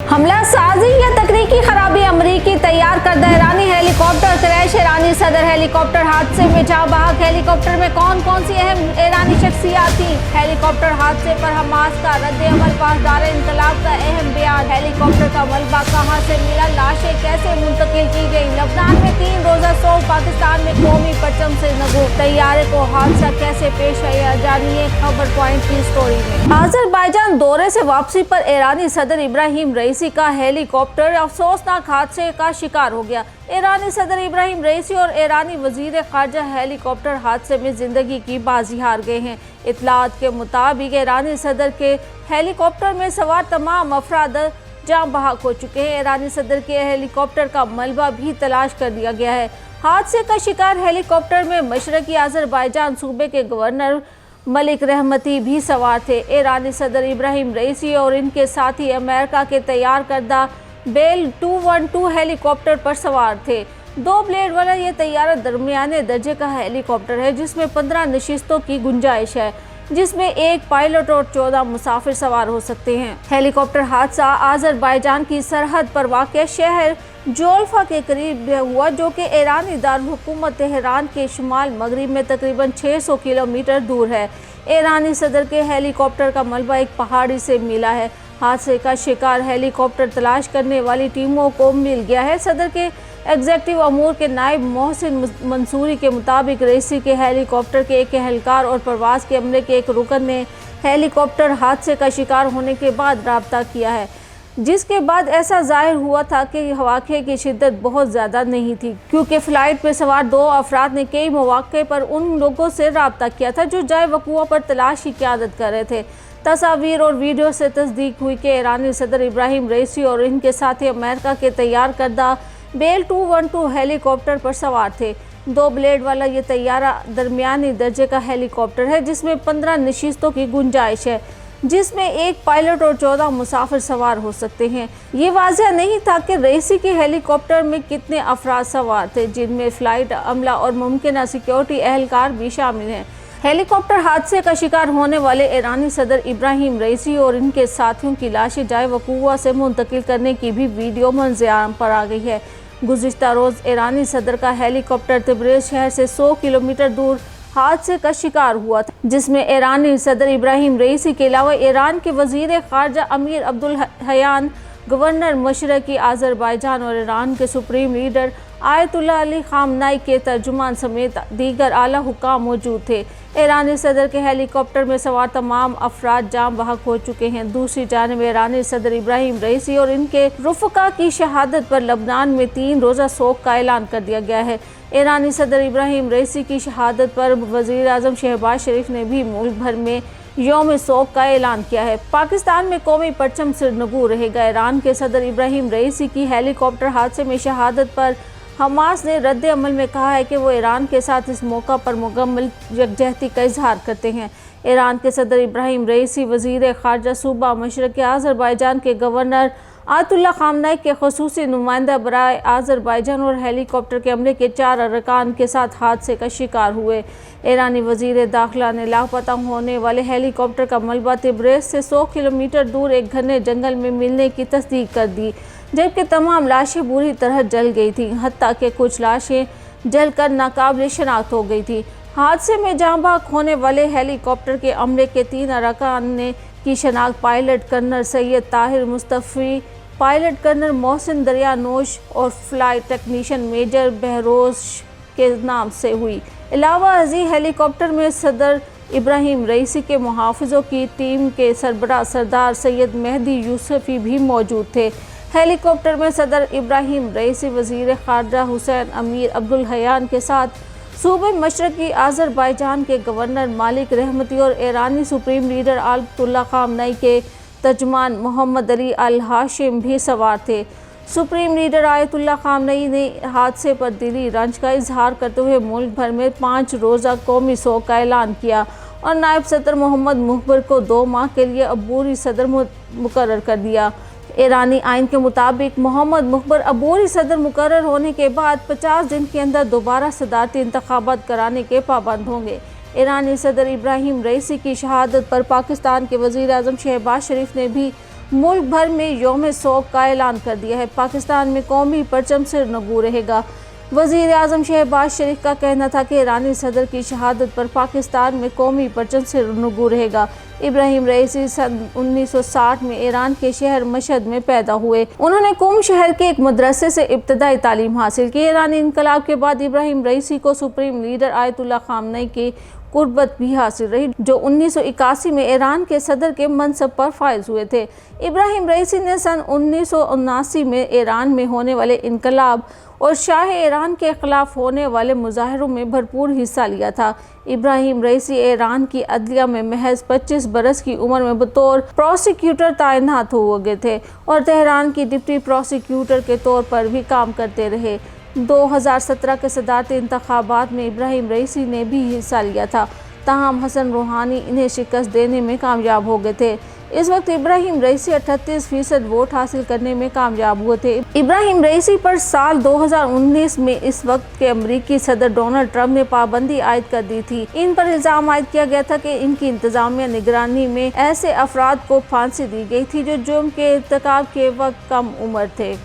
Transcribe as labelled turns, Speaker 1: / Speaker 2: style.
Speaker 1: हमला साजी या तकनीकी खराबी, अमरीकी तैयार करदा ईरानी हेलीकॉप्टर क्रैश, ईरानी सदर हेलीकॉप्टर हादसे में जाँ बहक। हेलीकॉप्टर में कौन कौन सी अहम ईरानी शख्सियात थी? हेलीकॉप्टर हादसे पर हमास का रद्द अमल, पासदार इंकलाब का अहम बयान। हेलीकॉप्टर का मलबा कहाँ से मिला, लाशें कैसे मुंतकिल की गई? लबनान में 3 रोजा सोग, पाकिस्तान में कौमी परचम से नगू। तैयारे को हादसा कैसे पेश आया, जानिए खबर पॉइंट की स्टोरी में। आज़रबाईजान दौरे से वापसी पर ईरानी सदर इब्राहिम रईसी का हेलीकॉप्टर अफसोसनाक हादसे का शिकार हो गया। ईरानी सदर इब्राहिम रईसी और ईरानी वजीर खारजा हेलीकॉप्टर हादसे में जिंदगी की बाजी हार गए हैं। इत्तलात के मुताबिक ईरानी सदर के हेलीकॉप्टर में सवार तमाम अफराद जाँ बहक हो चुके हैं। ईरानी सदर के हेलीकॉप्टर का मलबा भी तलाश कर दिया गया है। हादसे का शिकार हेलीकॉप्टर में मशरकी आज़रबाईजान सूबे के गवर्नर मलिक रहमती भी सवार थे। ईरानी सदर इब्राहिम रईसी और इनके साथी अमेरिका के तैयार करदा बेल 212 हेलीकॉप्टर पर सवार थे। 2 ब्लेड वाला ये तैयारा दरमियाने दर्जे का हेलीकॉप्टर है जिसमें 15 नशिस्तों की गुंजाइश है, जिसमें एक पायलट और 14 मुसाफिर सवार हो सकते हैं। हेलीकॉप्टर हादसा आज़रबाईजान की सरहद पर वाक़ शहर जोल्फा के करीब हुआ, जो कि ईरानी दारुल-हुकूमत तेहरान के शुमाल मगरिब में तकरीबन 600 किलोमीटर दूर है। ईरानी सदर के हेलीकॉप्टर का मलबा एक पहाड़ी से मिला है। हादसे का शिकार हेलीकॉप्टर तलाश करने वाली टीमों को मिल गया है। सदर के एग्जीक्यूटिव अमूर के नायब मोहसिन मंसूरी के मुताबिक रईसी के हेलीकॉप्टर के एक एहलकार और प्रवास के अमले के एक रुकन ने हेलीकॉप्टर हादसे का शिकार होने के बाद राब्ता किया है, जिसके बाद ऐसा जाहिर हुआ था कि वाक़े की शिद्दत बहुत ज़्यादा नहीं थी, क्योंकि फ़्लाइट पर सवार 2 अफराद ने कई मौक़े पर उन लोगों से राब्ता किया था जो जाए वक़ुआ पर तलाश की क़यादत कर रहे थे। तस्वीर और वीडियो से तस्दीक हुई कि ईरानी सदर इब्राहिम रईसी और इनके साथी अमेरिका के तैयार करदा बेल 212 हेलीकॉप्टर पर सवार थे। 2 ब्लेड वाला ये तैयारा दरमियानी दर्जे का हेलीकॉप्टर है जिसमें 15 नशिस्तों की गुंजाइश है, जिसमें एक पायलट और 14 मुसाफिर सवार हो सकते हैं। ये वाज़ह नहीं था कि रईसी के हेलीकॉप्टर में कितने अफराद सवार थे, जिनमें फ़्लाइट अमला और मुमकिन सिक्योरिटी एहलकार भी शामिल हैं। हेलीकॉप्टर हादसे का शिकार होने वाले ईरानी सदर इब्राहिम रईसी और इनके साथियों की लाशें जाए वक़ुआ से मुंतकिल करने की भी वीडियो मंज़र पर आ गई है। गुज़िश्ता रोज़ ईरानी सदर का हेलीकॉप्टर तिब्रेज़ शहर से 100 किलोमीटर दूर हादसे का शिकार हुआ था, जिसमें ईरानी सदर इब्राहिम रईसी के अलावा ईरान के वज़ीर ख़ारजा अमीर अब्दुल हयान, गवर्नर मशरकी आज़रबाईजान और ईरान के सुप्रीम लीडर आयतुल्लाह अली ख़ामनाई के तर्जुमान समेत दीगर आला हुक्काम मौजूद थे। ईरानी सदर के हेलीकॉप्टर में सवार तमाम अफराद जाँ बहक हो चुके हैं। दूसरी जानिब ईरानी सदर इब्राहिम रईसी और इनके रुफ़का की शहादत पर लबनान में 3 रोज़ा सोग का ऐलान कर दिया गया है। ईरानी सदर इब्राहिम रईसी की शहादत पर वज़ीर आज़म शहबाज शरीफ ने भी मुल्क भर में यौम सोग का ऐलान किया है। पाकिस्तान में कौमी परचम सिरनगू रहेगा। ईरान के सदर इब्राहिम रईसी की हेलीकॉप्टर हादसे में शहादत पर हमास ने रद्द अमल में कहा है कि वो ईरान के साथ इस मौका पर मुकम्मल यकजहती का इजहार करते हैं। ईरान के सदर इब्राहिम रईसी वज़ीर ख़ारजा सूबा मशरक़ी आज़रबाईजान के गवर्नर आयतुल्लाह ख़ामनाई के ख़ुसूसी नुमाइंदा बराए आज़रबाईजान और हेलीकॉप्टर के अमले के 4 अरकान के साथ हादसे का शिकार हुए। ईरानी वज़ीर दाखिला ने लापता होने वाले हेलीकॉप्टर का मलबा तिब्रेज़ से 100 किलोमीटर दूर एक घने जंगल में मिलने की तस्दीक कर दी, जबकि तमाम लाशें बुरी तरह जल गई थीं, हत्ता कि कुछ लाशें जलकर नाकाबिल शनाख्त हो गई थी। हादसे में जाँ बहक होने वाले हेलीकॉप्टर के अमले के 3 अरकान ने की शनाख्त pilot colonel Syed Tahir Mustafi, pilot colonel Mohsin Daryanosh और फ्लाइट टेक्नीशियन मेजर बहरोज के नाम से हुई। अलावा अजी हेलीकॉप्टर में सदर इब्राहिम रईसी के मुहाफ़िज़ों की टीम के सरबराह सरदार सैयद मेहदी यूसुफ़ी भी मौजूद थे। हेलीकॉप्टर में सदर इब्राहिम रईसी, वज़ीर ख़ारजा हुसैन अमीर अब्दुल हयान के साथ सूबे मशरक़ी आज़रबाईजान के गवर्नर मालिक रहमती और ईरानी सुप्रीम लीडर आयतुल्लाह ख़ामनाई के तर्जुमान मोहम्मद अली अल हाशिम भी सवार थे। सुप्रीम लीडर आयतुल्लाह ख़ामनाई ने हादसे पर दिली रंज का इजहार करते हुए मुल्क भर में 5 रोज़ा कौमी सोग का ऐलान किया और नायब सदर मोहम्मद मुखबर को 2 माह के लिए अबूरी सदर मुकर्रर कर दिया। ईरानी आइन के मुताबिक मोहम्मद मुखबर अबूरी सदर मुकर्रर होने के बाद 50 दिन के अंदर दोबारा सदारती इंतखाबात कराने के पाबंद होंगे। ईरानी सदर इब्राहिम रईसी की शहादत पर पाकिस्तान के वज़ीर आज़म शहबाज शरीफ ने भी मुल्क भर में यौम शोक का ऐलान कर दिया है। पाकिस्तान में कौमी परचम सिरनगू रहेगा। वज़ीर आज़म शहबाज शरीफ का कहना था कि ईरानी सदर की शहादत पर पाकिस्तान में कौमी परचम सिरनगू रहेगा। इब्राहिम रईसी सन 1960 में ईरान के शहर मशहद में पैदा हुए। उन्होंने कुम शहर के एक मदरसे से इब्तदाई तालीम हासिल की। ईरानी इनकलाब के बाद इब्राहिम रईसी को सुप्रीम लीडर आयतुल्लाह खामनेई की कुर्बत भी हासिल रही, जो 1981 में ईरान के सदर के मनसब पर फायज हुए थे। इब्राहिम रईसी ने सन 1979 में ईरान में होने वाले इनकलाब और शाह ईरान के खिलाफ होने वाले मुजाहरों में भरपूर हिस्सा लिया था। इब्राहिम रईसी ईरान की अदलिया में महज 25 बरस की उम्र में बतौर प्रोसिक्यूटर तैनात हो गए थे और तेहरान की डिप्टी प्रोसिक्यूटर के तौर पर भी काम करते रहे। 2017 के सदारती इंतखाबात में इब्राहिम रईसी ने भी हिस्सा लिया था, ताहम हसन रूहानी इन्हें शिकस्त देने में कामयाब हो गए थे। इस वक्त इब्राहिम रईसी 38% वोट हासिल करने में कामयाब हुए थे। इब्राहिम रईसी पर साल 2019 में इस वक्त के अमेरिकी सदर डोनाल्ड ट्रंप ने पाबंदी आयद कर दी थी। इन पर इल्जाम आयद किया गया था कि इनकी इंतजामिया निगरानी में ऐसे अफराद को फांसी दी गई थी जो जुर्म के इर्तिकाब के वक्त कम उम्र थे।